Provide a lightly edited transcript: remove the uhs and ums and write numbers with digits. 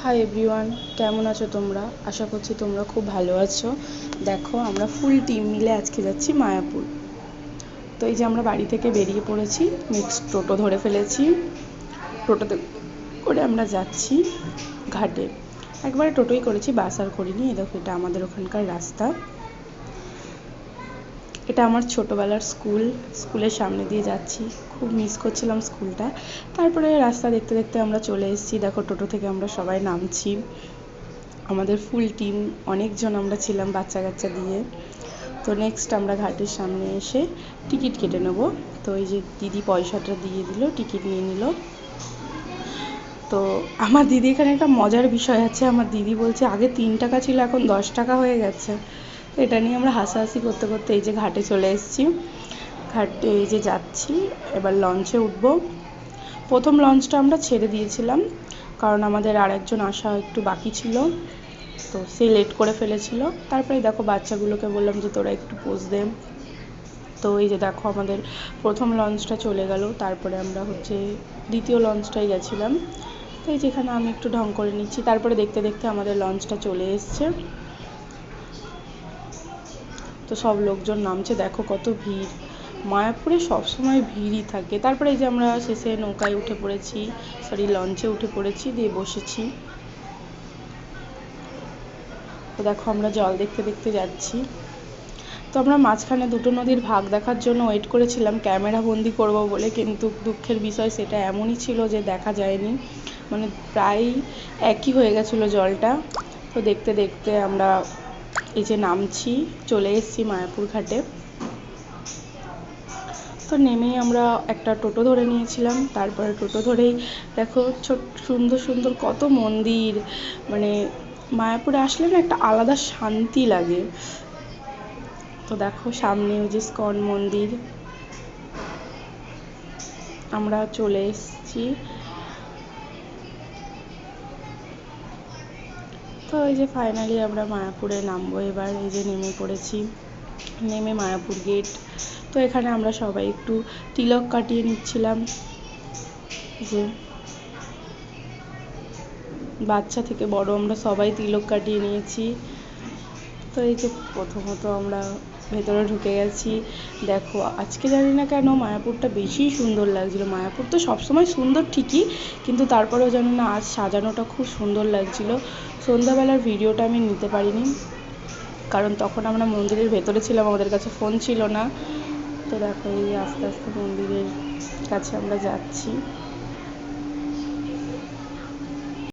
Hi everyone, কেমন আছো তোমরা? আশা করছি তোমরা খুব ভালো আছো। দেখো, আমরা ফুল টিম মিলে আজকে যাচ্ছি মায়াপুর। তো এই যে আমরা বাড়ি থেকে বেরিয়ে পড়েছি, নেক্সট টোটো ধরে ফেলেছি। টোটোতে করে আমরা যাচ্ছি ঘাটে। একবারে টোটোই করেছি, বাস আর করিনি। এই দেখো, এটা আমাদের ওখানকার রাস্তা। এটা আমার ছোটোবেলার স্কুলের সামনে দিয়ে যাচ্ছি। খুব মিস করছিলাম স্কুলটা। তারপরে রাস্তা দেখতে দেখতে আমরা চলে এসেছি। দেখো, টোটো থেকে আমরা সবাই নামছি। আমাদের ফুল টিম, অনেকজন আমরা ছিলাম বাচ্চা কাচ্চা দিয়ে। তো নেক্সট আমরা ঘাটের সামনে এসে টিকিট কেটে নেব। তো এই যে দিদি পয়সাটা দিয়ে দিল, টিকিট নিয়ে নিল। তো আমার দিদি, এখানে একটা মজার বিষয় আছে। আমার দিদি বলছে আগে 3 টাকা ছিল, এখন 10 টাকা হয়ে গেছে। এটা নিয়ে আমরা হাসাহাসি করতে করতে এই যে ঘাটে চলে এসেছি। ঘাটে এই যে যাচ্ছি, এবার লঞ্চে উঠব। প্রথম লঞ্চটা আমরা ছেড়ে দিয়েছিলাম, কারণ আমাদের আরেকজন আসা একটু বাকি ছিল, তো সে লেট করে ফেলেছিল। তারপরে দেখো, বাচ্চাগুলোকে বললাম যে তোরা একটু পোজ দে। তো এই যে দেখো, আমাদের প্রথম লঞ্চটা চলে গেল। তারপরে আমরা দ্বিতীয় লঞ্চটায় গেছিলাম। তো এই যেখানে আমি একটু ঢং করে নিচ্ছি। তারপরে দেখতে দেখতে আমাদের লঞ্চটা চলে এসছে। তো সব লোকজন নামছে, দেখো কত ভিড়। মায়াপুরে সবসময় ভিড়ই থাকে। তারপরে এই যে আমরা শেষে নৌকায় উঠে পড়েছি, লঞ্চে উঠে পড়েছি, দিয়ে বসেছি। তো দেখো, আমরা জল দেখতে দেখতে যাচ্ছি। তো আমরা মাঝখানে দুটো নদীর ভাগ দেখার জন্য ওয়েট করেছিলাম ক্যামেরা বন্দি করব বলে, কিন্তু দুঃখের বিষয় সেটা এমনই ছিল যে দেখা যায়নি। মানে প্রায় একই হয়ে গেছিলো জলটা। তো দেখতে দেখতে আমরা এই যে নামছি, চলে এসেছি মায়াপুর ঘাটে। তো নেমেই আমরা একটা টোটো ধরে নিয়েছিলাম। তারপরে টোটো ধরেই দেখো, সুন্দর সুন্দর কত মন্দির। মানে মায়াপুরে আসলে না একটা আলাদা শান্তি লাগে। তো দেখো, সামনে ওই যে ইস্কন মন্দির। আমরা চলে এসেছি। তো এই যে ফাইনালি আমরা মায়াপুরে নামবো এবার। এই যে নেমে পড়েছি, নেমে মায়াপুর গেট। তো এখানে আমরা সবাই একটু তিলক কাটিয়ে নিচ্ছিলাম, যে বাচ্চা থেকে বড় আমরা সবাই তিলক কাটিয়ে নিয়েছি। তো এই যে প্রথমত আমরা ভেতরে ঢুকে গেছি। দেখো, আজকে জানি না কেন মায়াপুরটা বেশি সুন্দর লাগছিলো। মায়াপুর তো সবসময় সুন্দর ঠিকই, কিন্তু তারপরেও জানি না আজ সাজানোটা খুব সুন্দর লাগছিলো। সন্ধ্যাবেলার ভিডিওটা আমি নিতে পারিনি, কারণ তখন আমরা মন্দিরের ভেতরে ছিলাম, আমাদের কাছে ফোন ছিল না। তো দেখো, এই আস্তে আস্তে মন্দিরের কাছে আমরা যাচ্ছি।